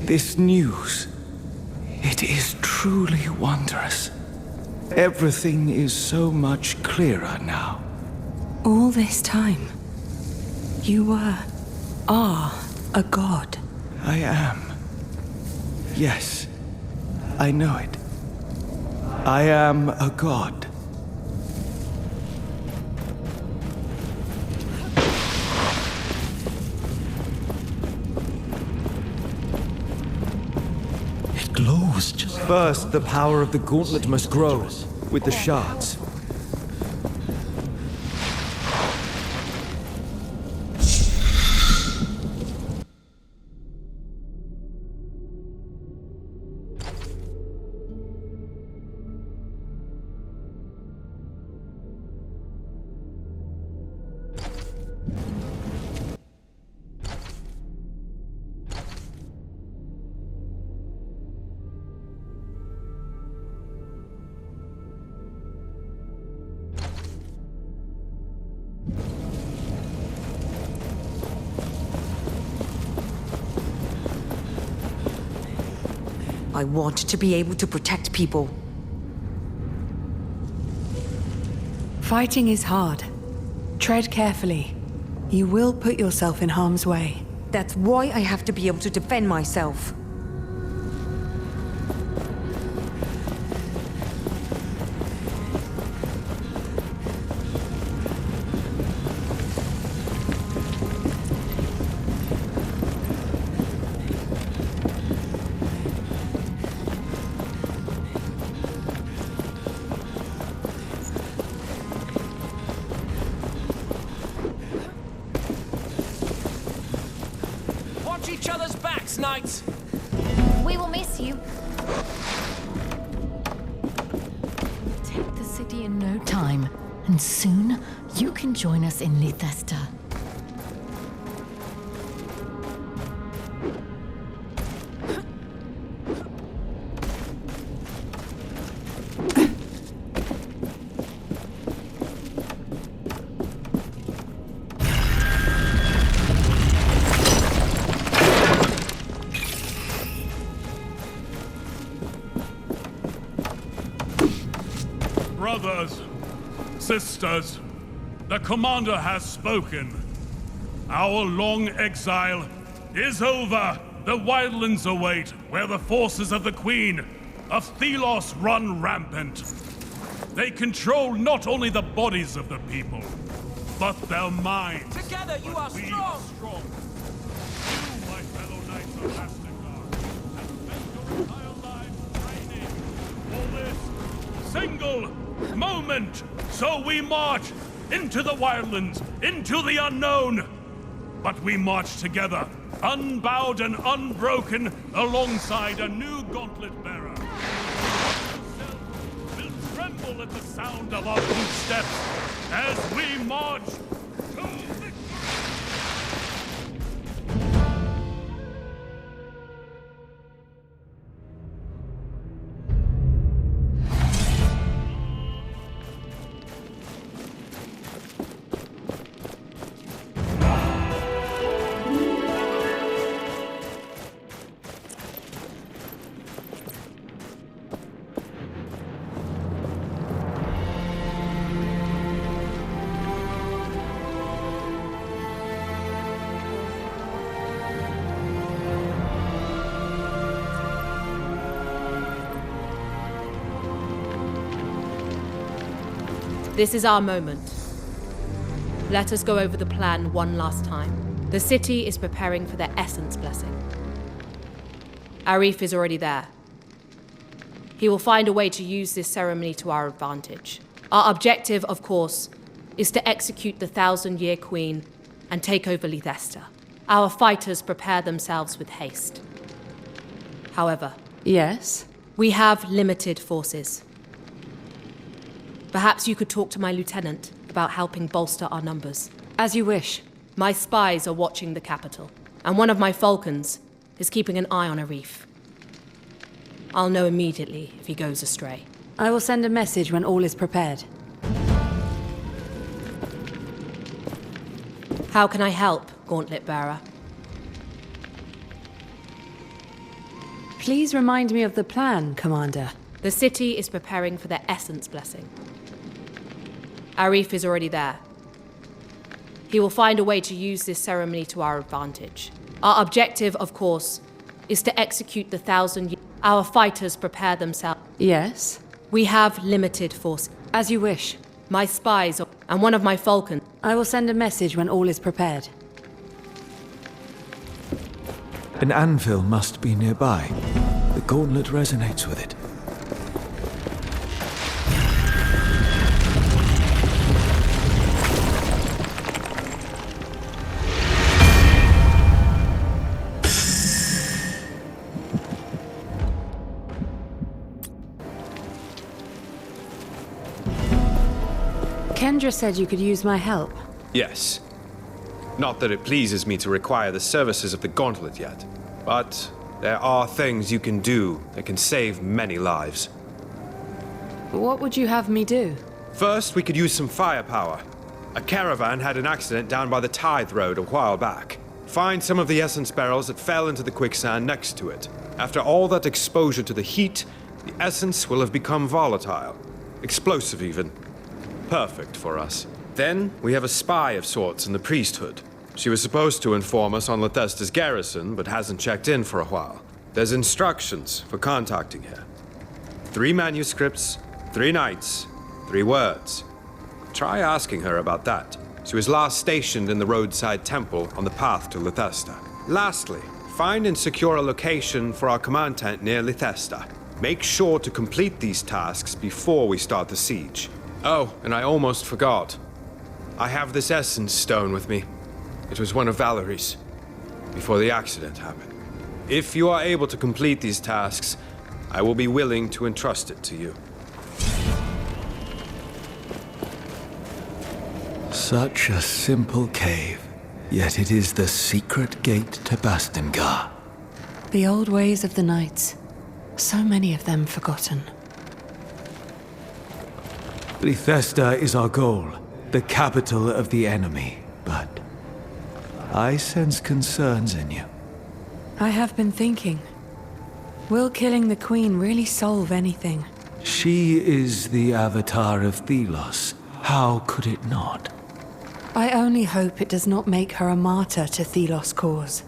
This news, it is truly wondrous. Everything is so much clearer now. All this time, you are a god. I am. Yes, I know it. I am a god. It glows just... First, the power of the gauntlet must grow with the shards. I want to be able to protect people. Fighting is hard. Tread carefully. You will put yourself in harm's way. That's why I have to be able to defend myself. Each other's backs, knights! We will miss you. Take the city in no time, and soon you can join us in Lythesta. Brothers, sisters, the commander has spoken. Our long exile is over. The wildlands await, where the forces of the Queen of Thelos run rampant. They control not only the bodies of the people, but their minds. Together you are We strong! are strong. You, my fellow knights of Asgard, have spent your entire lives training for this single moment. So we march into the wildlands, into the unknown. But we march together, unbowed and unbroken, alongside a new gauntlet bearer. Will tremble at the sound of our footsteps as we march to victory. This is our moment. Let us go over the plan one last time. The city is preparing for their Essence Blessing. Arif is already there. He will find a way to use this ceremony to our advantage. Our objective, of course, is to execute the 1,000-Year Queen and take over Lythesta. Our fighters prepare themselves with haste. However, Yes? we have limited forces. Perhaps you could talk to my lieutenant about helping bolster our numbers. As you wish. My spies are watching the capital, and one of my falcons is keeping an eye on Arif. I'll know immediately if he goes astray. I will send a message when all is prepared. How can I help, Gauntlet Bearer? Please remind me of the plan, Commander. The city is preparing for their Essence Blessing. Arif is already there. He will find a way to use this ceremony to our advantage. Our objective, of course, is to execute the 1,000 years. Our fighters prepare themselves. Yes? We have limited force. As you wish. My spies and one of my falcons. I will send a message when all is prepared. An anvil must be nearby. The gauntlet resonates with it. Kendra said you could use my help. Yes. Not that it pleases me to require the services of the Gauntlet yet, but there are things you can do that can save many lives. What would you have me do? First, we could use some firepower. A caravan had an accident down by the Tithe Road a while back. Find some of the essence barrels that fell into the quicksand next to it. After all that exposure to the heat, the essence will have become volatile. Explosive, even. Perfect for us. Then, we have a spy of sorts in the priesthood. She was supposed to inform us on Lethesta's garrison, but hasn't checked in for a while. There's instructions for contacting her. 3 manuscripts, 3 nights, 3 words. Try asking her about that. She was last stationed in the roadside temple on the path to Lethesta. Lastly, find and secure a location for our command tent near Lethesta. Make sure to complete these tasks before we start the siege. Oh, and I almost forgot. I have this essence stone with me. It was one of Valerie's, before the accident happened. If you are able to complete these tasks, I will be willing to entrust it to you. Such a simple cave, yet it is the secret gate to Bastengar. The old ways of the knights. So many of them forgotten. Lethesta is our goal, the capital of the enemy, but I sense concerns in you. I have been thinking. Will killing the Queen really solve anything? She is the avatar of Thelos. How could it not? I only hope it does not make her a martyr to Thelos' cause.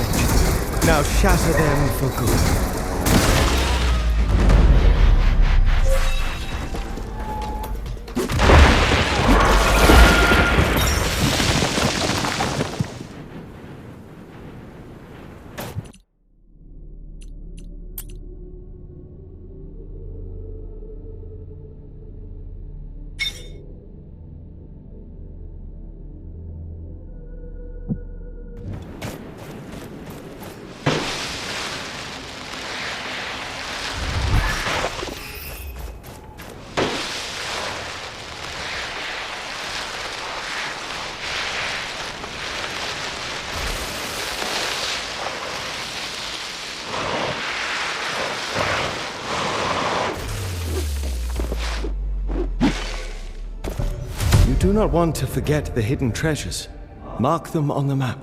knowledge. Now shatter them for good. You do not want to forget the hidden treasures. Mark them on the map.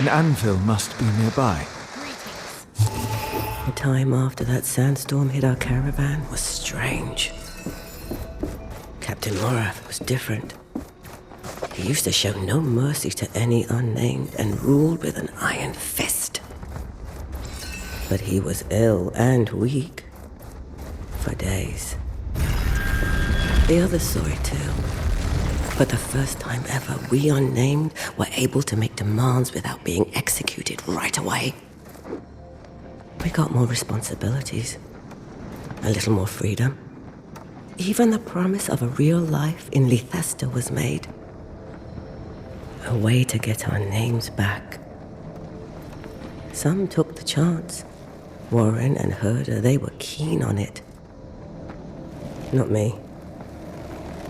An anvil must be nearby. The time after that sandstorm hit our caravan was strange. Captain Morath was different. He used to show no mercy to any unnamed and ruled with an iron fist. But he was ill and weak. For days. The others saw it too. For the first time ever, we unnamed were able to make demands without being executed right away. We got more responsibilities. A little more freedom. Even the promise of a real life in Lethesta was made. A way to get our names back. Some took the chance. Warren and Herder, they were keen on it. Not me.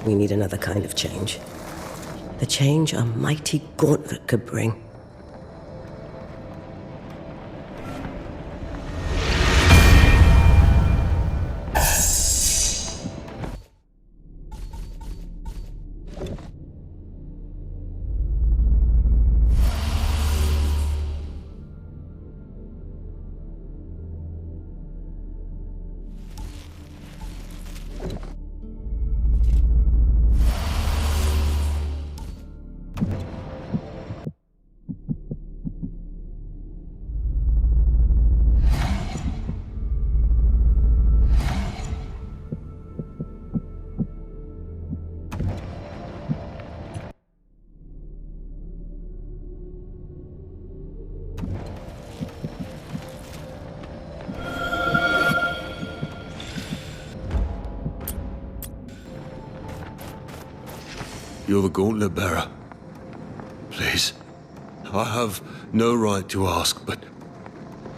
We need another kind of change. The change a mighty gauntlet could bring. You're the gauntlet bearer. Please. I have no right to ask, but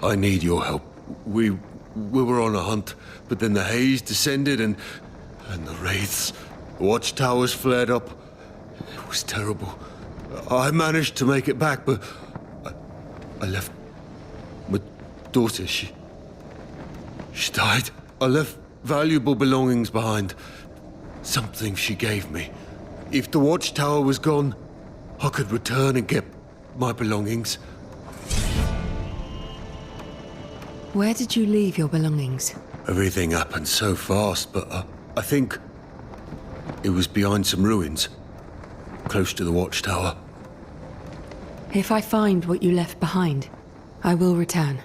I need your help. We were on a hunt, but then the haze descended and the wraiths. The watchtowers flared up. It was terrible. I managed to make it back, but I left my daughter. She died. I left valuable belongings behind. Something she gave me. If the watchtower was gone, I could return and get my belongings. Where did you leave your belongings? Everything happened so fast, but I think it was behind some ruins, close to the watchtower. If I find what you left behind, I will return.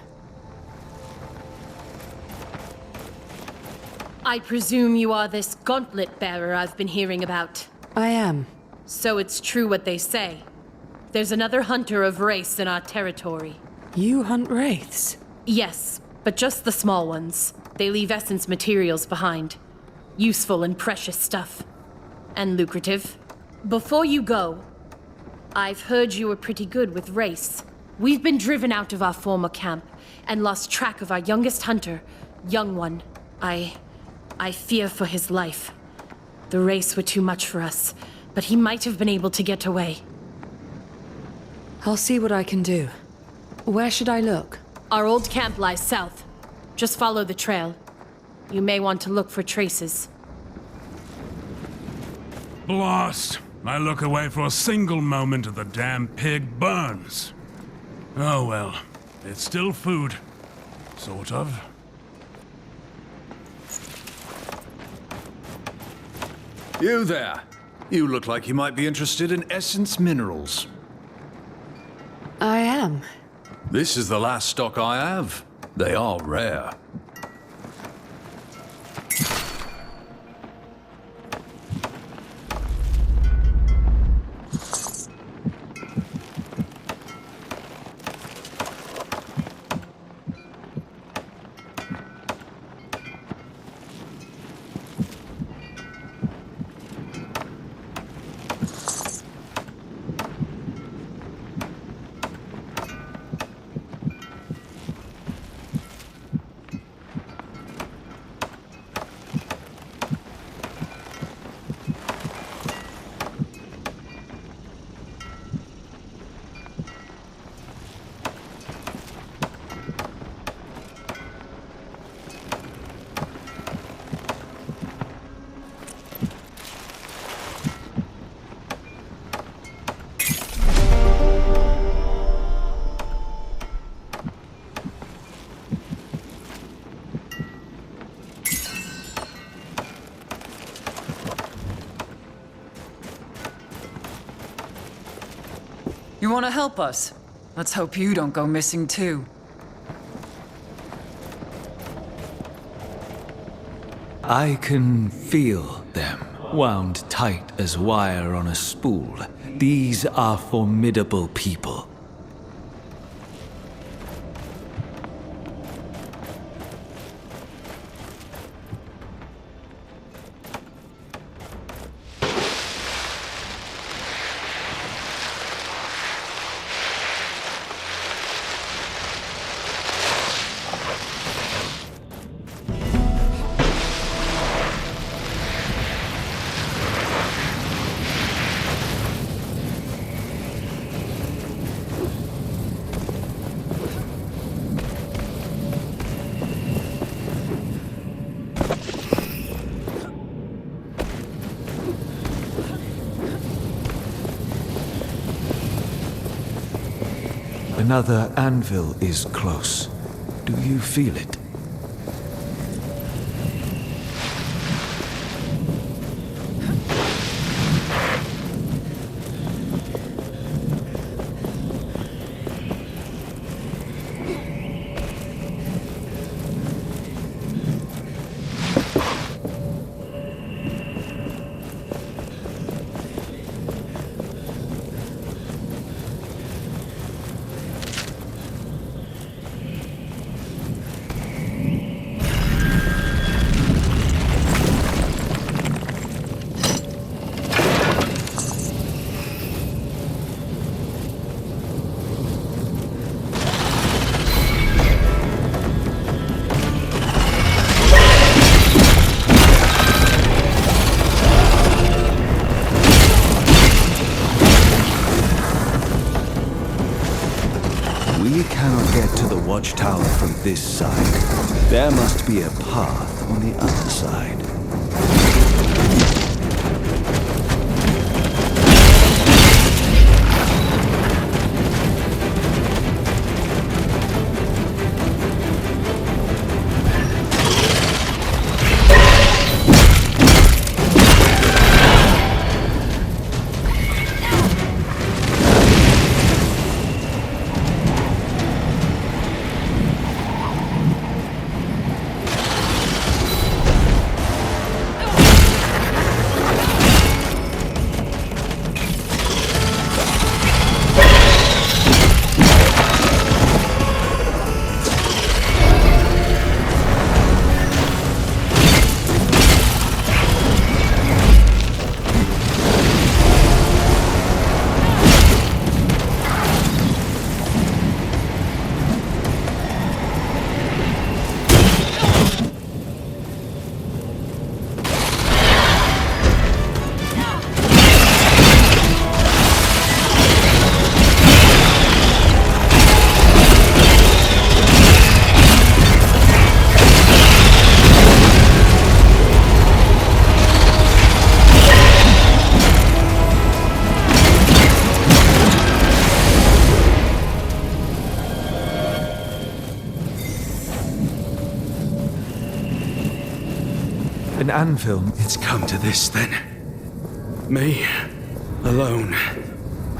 I presume you are this gauntlet bearer I've been hearing about. I am. So it's true what they say. There's another hunter of wraiths in our territory. You hunt wraiths? Yes, but just the small ones. They leave essence materials behind. Useful and precious stuff. And lucrative. Before you go, I've heard you were pretty good with wraiths. We've been driven out of our former camp and lost track of our youngest hunter, Young One. I fear for his life. The wraiths were too much for us, but he might have been able to get away. I'll see what I can do. Where should I look? Our old camp lies south. Just follow the trail. You may want to look for traces. Blast! I look away for a single moment and the damn pig burns. Oh well, it's still food. Sort of. You there. You look like you might be interested in essence minerals. I am. This is the last stock I have. They are rare. want to help us? Let's hope you don't go missing too. I can feel them, wound tight as wire on a spool. These are formidable people. Another anvil is close. Do you feel it? We cannot get to the watchtower from this side. There must be a path on the other side. An anvil. It's come to this, then. Me, alone,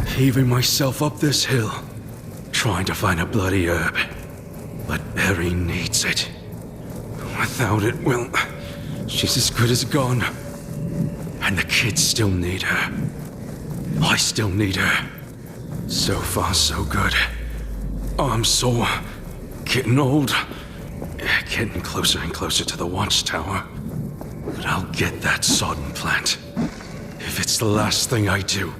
heaving myself up this hill, trying to find a bloody herb. But Berry needs it. Without it, well, she's as good as gone. And the kids still need her. I still need her. So far, so good. I'm sore, getting old, getting closer and closer to the watchtower. But I'll get that sodden plant, if it's the last thing I do.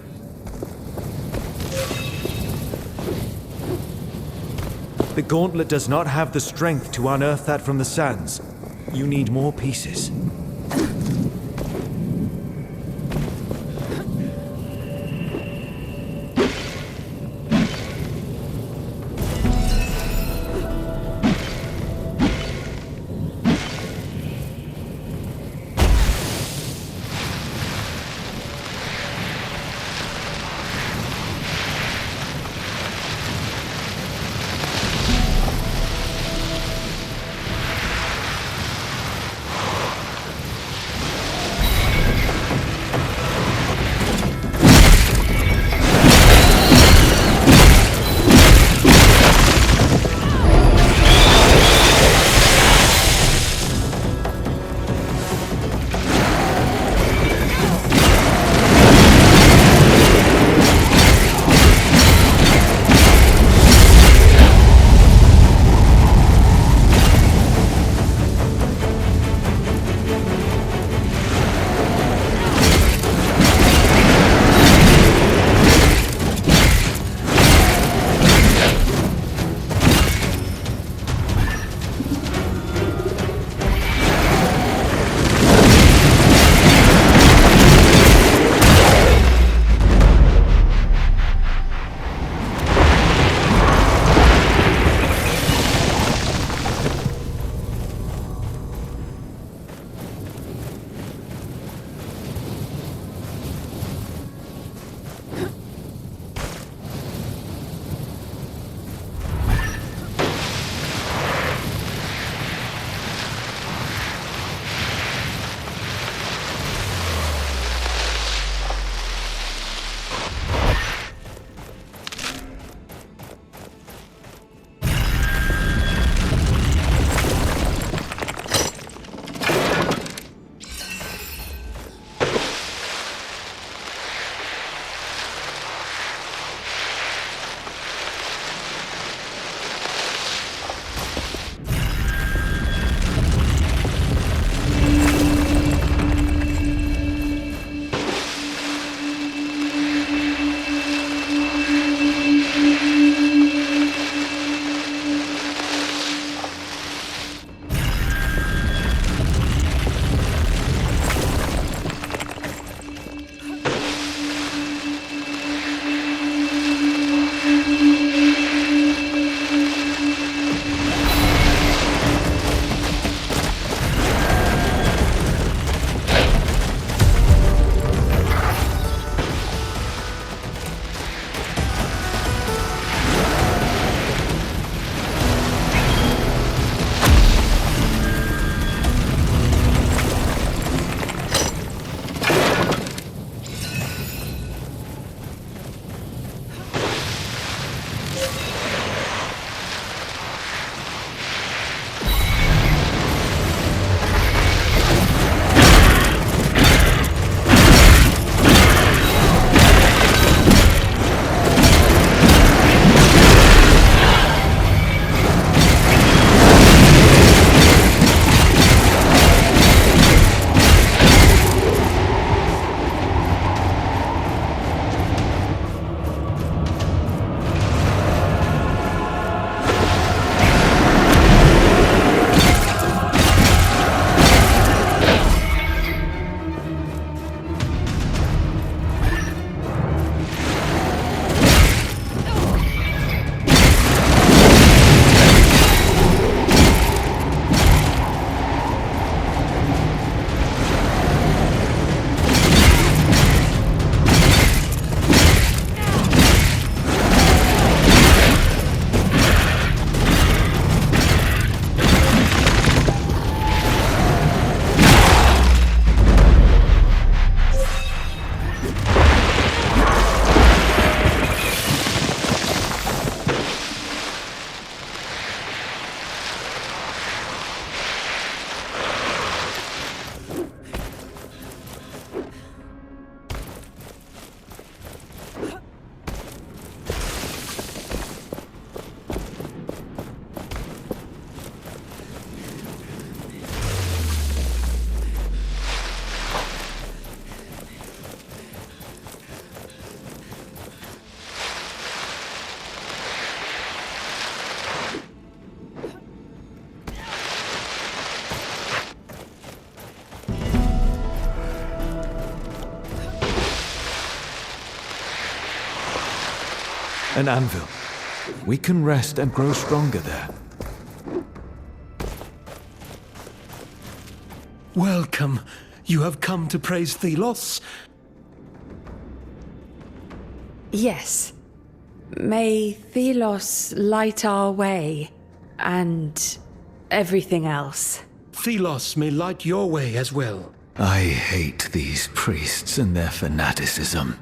The gauntlet does not have the strength to unearth that from the sands. You need more pieces. An anvil. We can rest and grow stronger there. Welcome. You have come to praise Thelos? Yes. May Thelos light our way, and everything else. Thelos may light your way as well. I hate these priests and their fanaticism.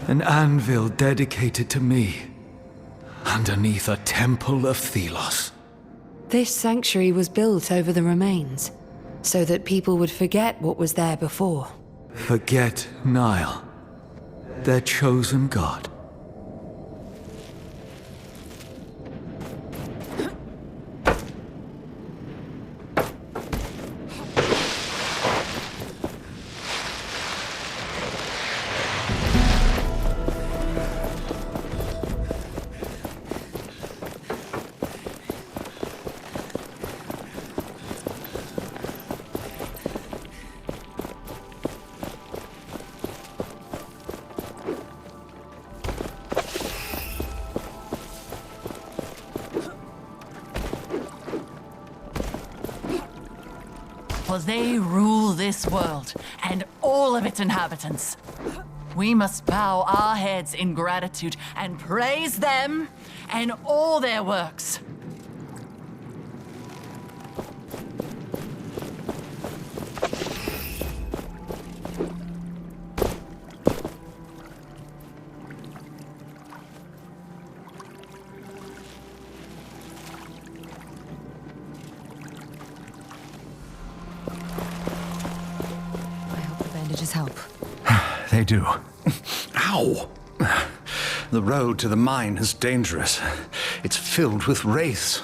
An anvil dedicated to me, underneath a temple of Thelos. This sanctuary was built over the remains, so that people would forget what was there before. Forget Nile, their chosen god. For they rule this world and all of its inhabitants. We must bow our heads in gratitude and praise them and all their works. Help. They do. Ow! The road to the mine is dangerous. It's filled with wraiths.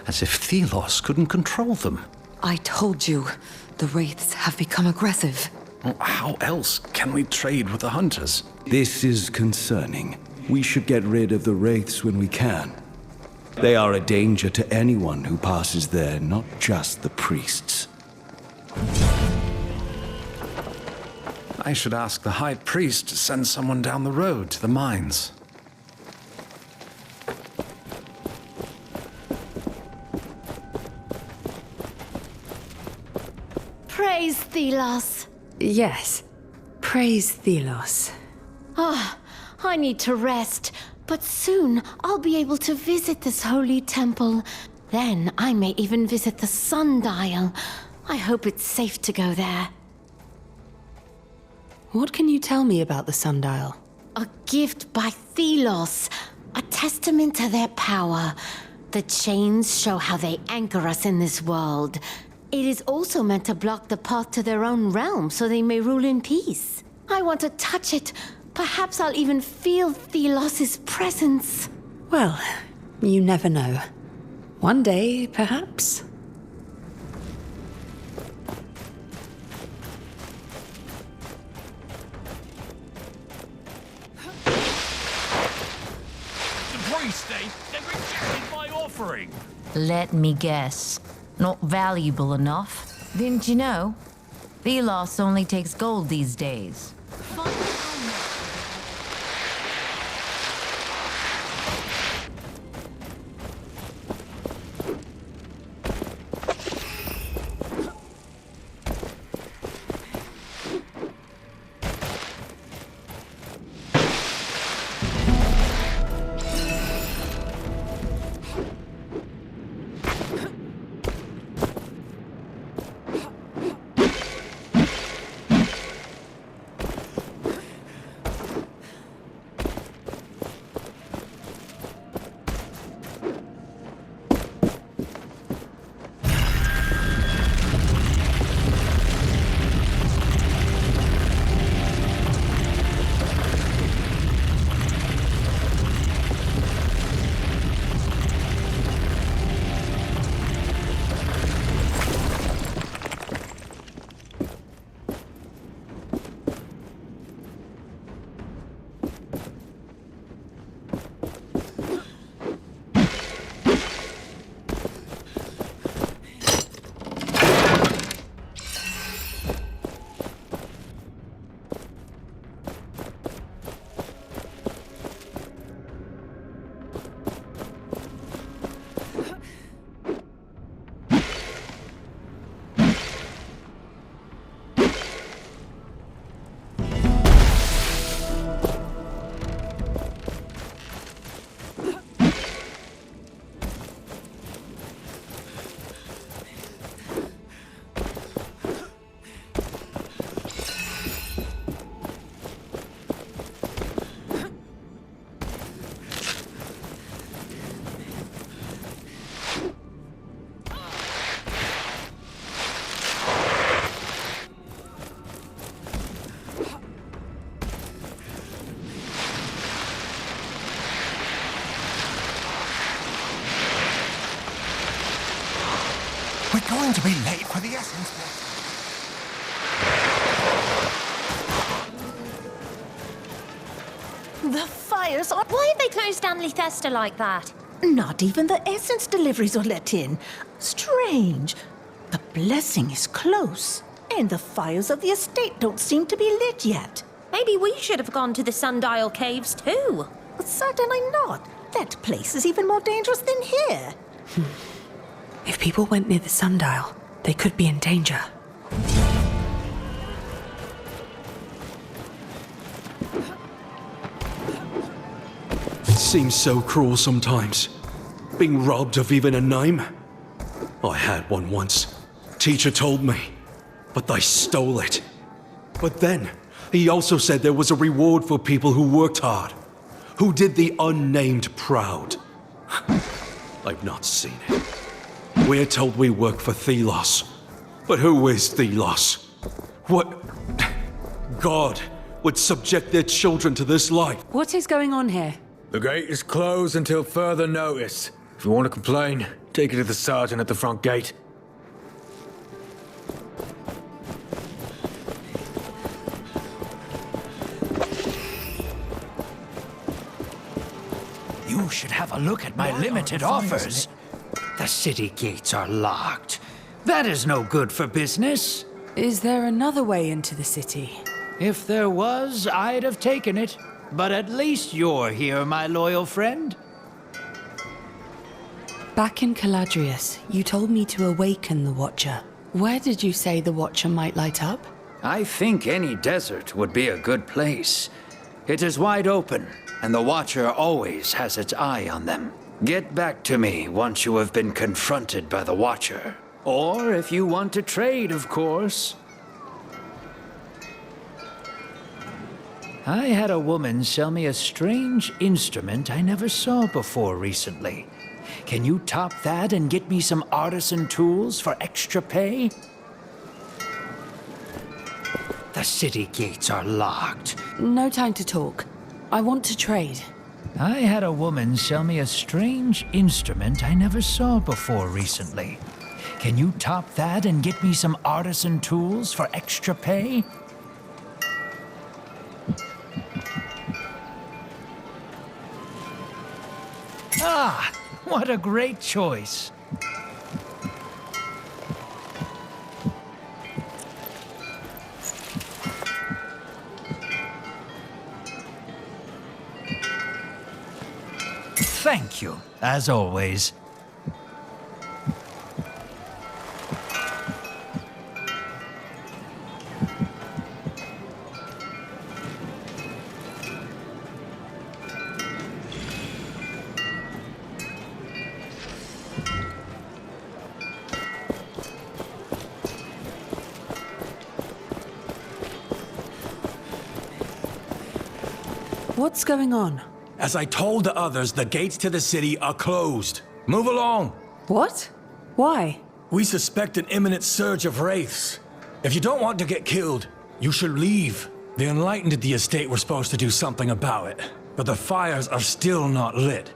As if Thelos couldn't control them. I told you, the wraiths have become aggressive. Well, how else can we trade with the hunters? This is concerning. We should get rid of the wraiths when we can. They are a danger to anyone who passes there, not just the priests. I should ask the High Priest to send someone down the road to the mines. Praise Thelos. Yes. Praise Thelos. Ah, I need to rest, but soon I'll be able to visit this holy temple. Then I may even visit the sundial. I hope it's safe to go there. What can you tell me about the sundial? A gift by Thelos, a testament to their power. The chains show how they anchor us in this world. It is also meant to block the path to their own realm so they may rule in peace. I want to touch it. Perhaps I'll even feel Thelos' presence. Well, you never know. One day, perhaps. They rejected my offering. Let me guess. Not valuable enough. Didn't you know? Thelos only takes gold these days. going to be late for the essence. The fires are... Why have they closed down Lethester like that? Not even the essence deliveries are let in. Strange. The blessing is close, and the fires of the estate don't seem to be lit yet. Maybe we should have gone to the Sundial Caves too. Certainly not. That place is even more dangerous than here. If people went near the sundial, they could be in danger. It seems so cruel sometimes, being robbed of even a name. I had one once. Teacher told me, but they stole it. But then, he also said there was a reward for people who worked hard, who did the unnamed proud. I've not seen it. We're told we work for Thelos, but who is Thelos? What god would subject their children to this life? What is going on here? The gate is closed until further notice. If you want to complain, take it to the sergeant at the front gate. You should have a look at my limited offers. The city gates are locked. That is no good for business. Is there another way into the city? If there was, I'd have taken it. But at least you're here, my loyal friend. Back in Caladrius, you told me to awaken the Watcher. Where did you say the Watcher might light up? I think any desert would be a good place. It is wide open, and the Watcher always has its eye on them. Get back to me once you have been confronted by the Watcher. Or if you want to trade, of course. I had a woman sell me a strange instrument I never saw before recently. Can you top that and get me some artisan tools for extra pay? The city gates are locked. No time to talk. I want to trade. I had a woman sell me a strange instrument I never saw before recently. Can you top that and get me some artisan tools for extra pay? Ah, what a great choice. Thank you, as always. What's going on? As I told the others, the gates to the city are closed. Move along. What? Why? We suspect an imminent surge of wraiths. If you don't want to get killed, you should leave. The Enlightened at the estate were supposed to do something about it, but the fires are still not lit.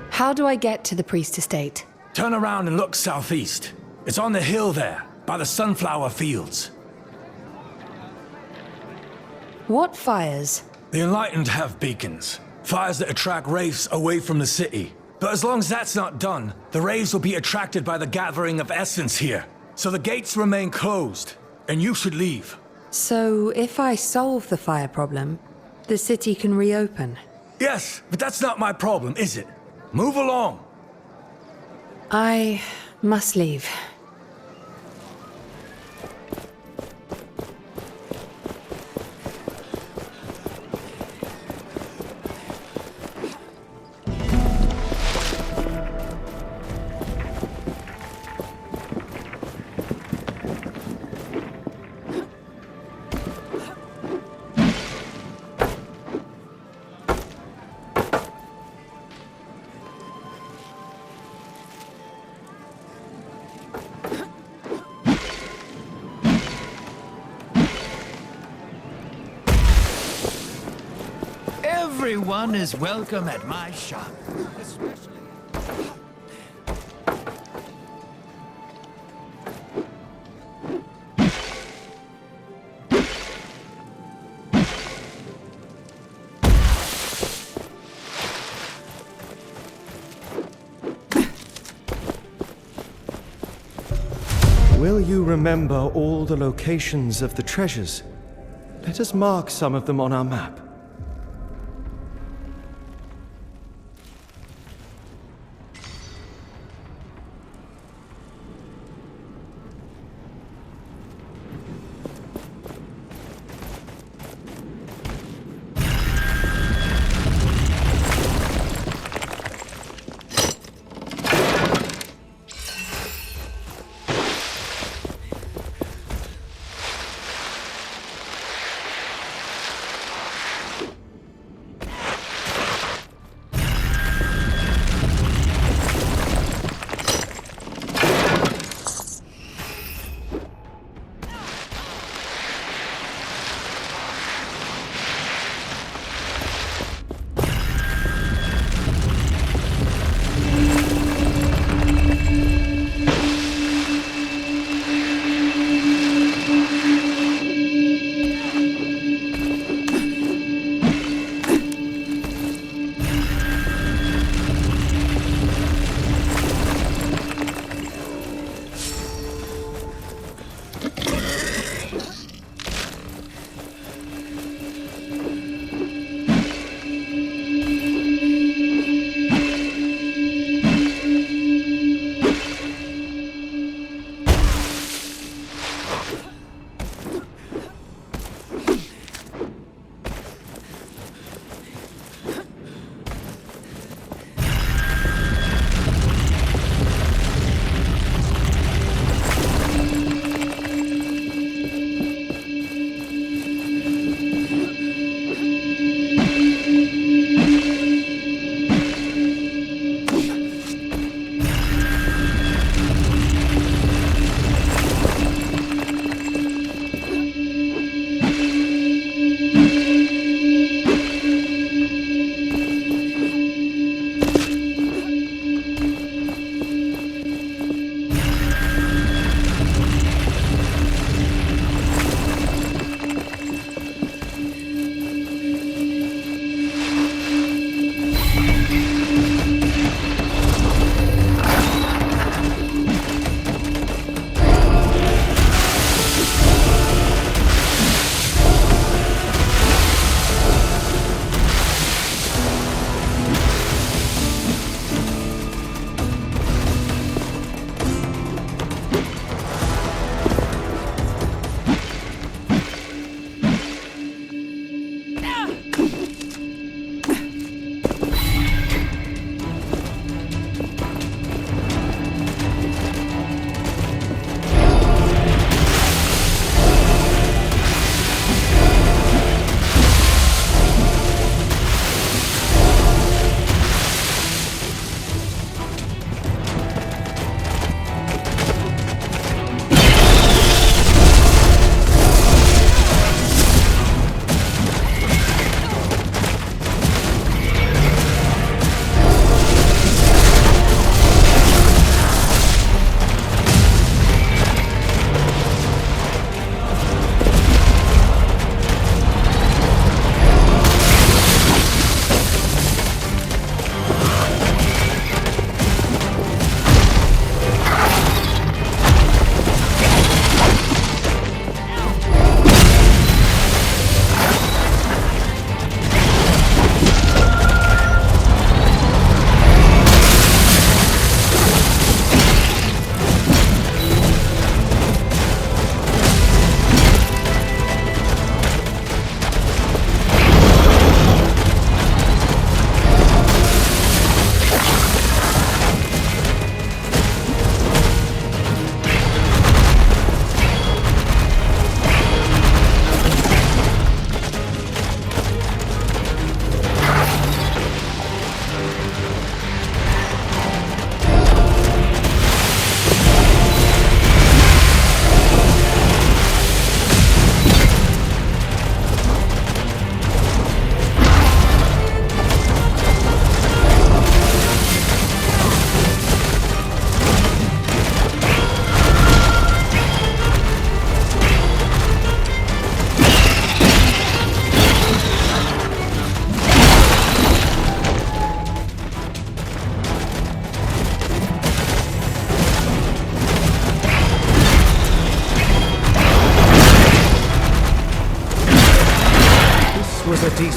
How do I get to the priest estate? Turn around and look southeast. It's on the hill there, by the sunflower fields. What fires? The Enlightened have beacons. Fires that attract wraiths away from the city. But as long as that's not done, the wraiths will be attracted by the gathering of essence here. So the gates remain closed, and you should leave. So if I solve the fire problem, the city can reopen? Yes, but that's not my problem, is it? Move along. I must leave. Everyone is welcome at my shop. Will you remember all the locations of the treasures? Let us mark some of them on our map.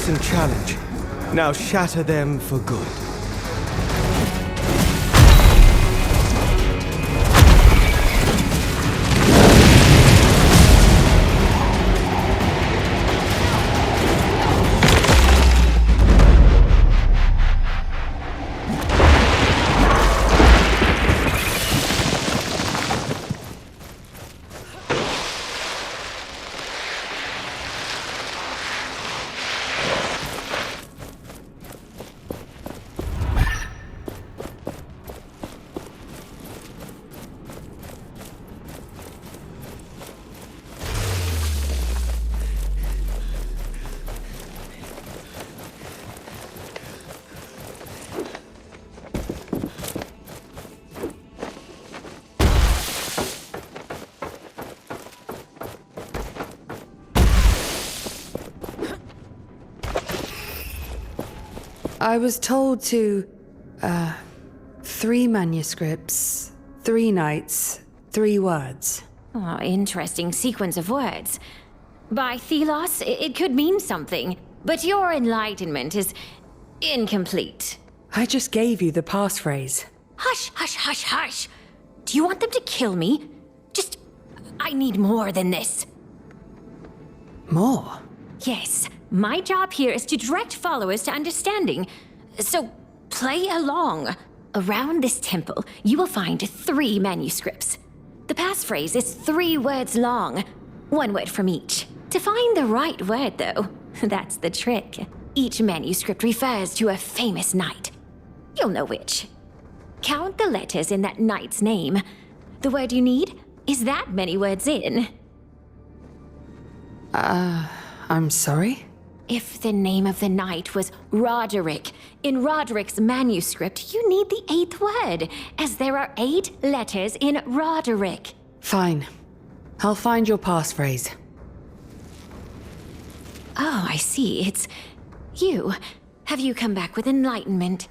magnificent challenge. Now shatter them for good. I was told to, 3 manuscripts, 3 nights, 3 words. Oh, interesting sequence of words. By Thelos, it could mean something, but your enlightenment is incomplete. I just gave you the passphrase. Hush, hush, hush, hush! Do you want them to kill me? I need more than this. More? Yes, my job here is to direct followers to understanding. So, play along. Around this temple, you will find 3 manuscripts. The passphrase is 3 words long, 1 word from each. To find the right word, though, that's the trick. Each manuscript refers to a famous knight. You'll know which. Count the letters in that knight's name. The word you need is that many words in. I'm sorry? If the name of the knight was Roderick, in Roderick's manuscript, you need the 8th word, as there are 8 letters in Roderick. Fine. I'll find your passphrase. Oh, I see. It's you. Have you come back with enlightenment?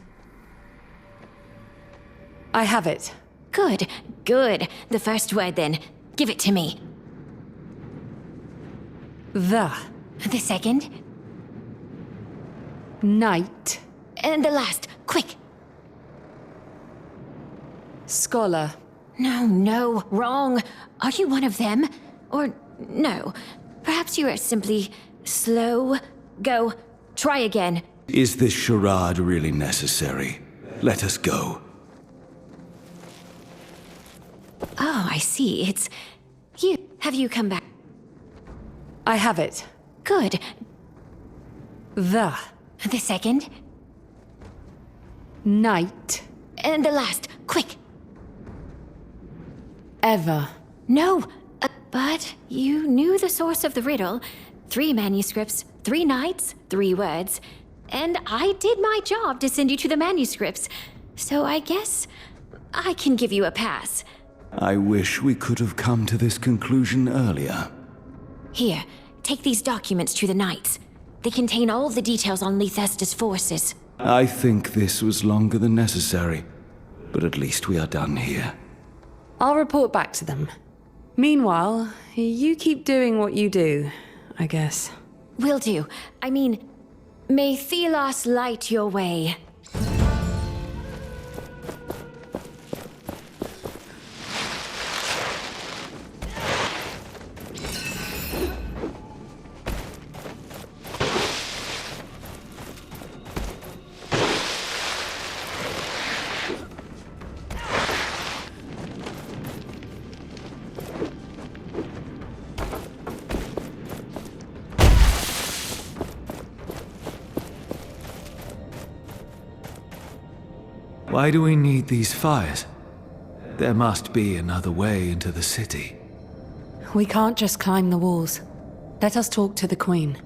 I have it. Good, good. The first word, then. Give it to me. The. The second? Night. And the last. Quick. Scholar. No, wrong. Are you one of them? Or no. Perhaps you are simply slow. Go. Try again. Is this charade really necessary? Let us go. Oh, I see. It's you. Have you come back? I have it. Good. The. The second? Night. And the last. Quick. Ever. No. But you knew the source of the riddle. 3 manuscripts, 3 nights, 3 words. And I did my job to send you to the manuscripts. So I guess I can give you a pass. I wish we could have come to this conclusion earlier. Here, take these documents to the knights. They contain all the details on Lethesda's forces. I think this was longer than necessary, but at least we are done here. I'll report back to them. Meanwhile, you keep doing what you do, I guess. Will do. I mean, may Thelos light your way. Why do we need these fires? There must be another way into the city. We can't just climb the walls. Let us talk to the Queen.